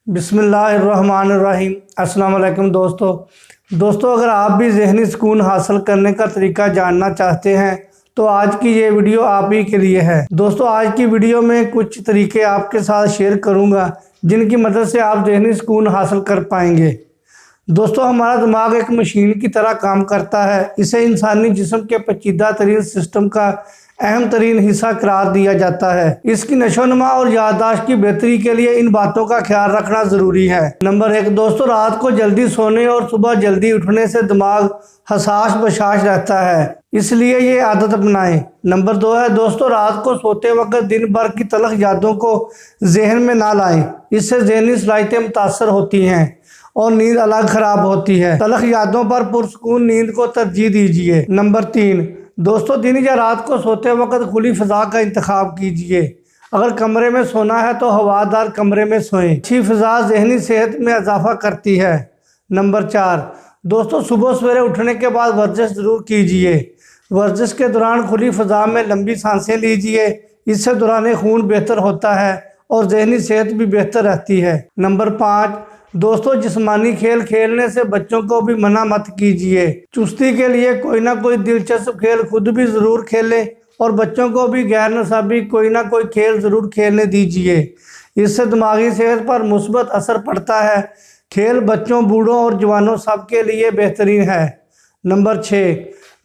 बिस्मिल्लाहिर्रहमानिर्रहीम। अस्सलाम वालेकुम दोस्तों अगर आप भी ज़हनी सुकून हासिल करने का तरीका जानना चाहते हैं तो आज की ये वीडियो आप ही के लिए है। दोस्तों आज की वीडियो में कुछ तरीके आपके साथ शेयर करूंगा जिनकी मदद से आप ज़हनी सुकून हासिल कर पाएंगे। दोस्तों हमारा दिमाग एक मशीन की तरह काम करता है। इसे इंसानी जिस्म के पेचीदा तरीन सिस्टम का अहम तरीन हिस्सा करार दिया जाता है। इसकी नशोनुमा और याददाश्त की बेहतरी के लिए इन बातों का ख्याल रखना ज़रूरी है। नंबर 1 दोस्तों, रात को जल्दी सोने और सुबह जल्दी उठने से दिमाग हसास बशाश रहता है, इसलिए ये आदत अपनाएं। नंबर 2 है दोस्तों, रात को सोते वक्त दिन भर की तलख यादों को जहन में ना लाएं। इससे ज़हनी सलाहियतें मुतासर होती हैं और नींद अलग खराब होती है। तलख यादों पर पुरसकून नींद को तरजीह दीजिए। नंबर 3 दोस्तों, दिन या रात को सोते वक्त खुली फ़ज़ा का इंतखाब कीजिए। अगर कमरे में सोना है तो हवादार कमरे में सोएं। अच्छी फ़ज़ा ज़हनी सेहत में इजाफा करती है। नंबर 4 दोस्तों, सुबह सवेरे उठने के बाद वर्जिश ज़रूर कीजिए। वर्जिश के दौरान खुली फ़ज़ा में लंबी सांसें लीजिए। इससे दौरान खून बेहतर होता है और ज़हनी सेहत भी बेहतर रहती है। नंबर 5 दोस्तों, जिस्मानी खेल खेलने से बच्चों को भी मना मत कीजिए। चुस्ती के लिए कोई ना कोई दिलचस्प खेल खुद भी ज़रूर खेलें और बच्चों को भी गैर नसाबी कोई ना कोई खेल ज़रूर खेलने दीजिए। इससे दिमागी सेहत पर मुस्बत असर पड़ता है। खेल बच्चों, बूढ़ों और जवानों सब के लिए बेहतरीन है। नंबर 6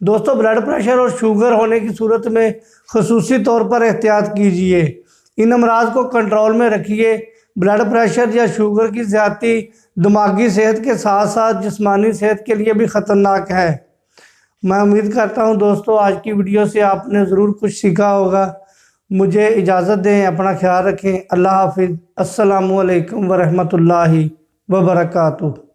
दोस्तों, ब्लड प्रेशर और शुगर होने की सूरत में खसूसी तौर पर एहतियात कीजिए। इन अमराज को कंट्रोल में रखिए। ब्लड प्रेशर या शुगर की ज़्यादती दिमागी सेहत के साथ साथ जिस्मानी सेहत के लिए भी ख़तरनाक है। मैं उम्मीद करता हूं दोस्तों आज की वीडियो से आपने ज़रूर कुछ सीखा होगा। मुझे इजाज़त दें, अपना ख्याल रखें। अल्लाह हाफिज़। अस्सलामु अलैकुम वरहमतुल्लाहि वबरकातुहू।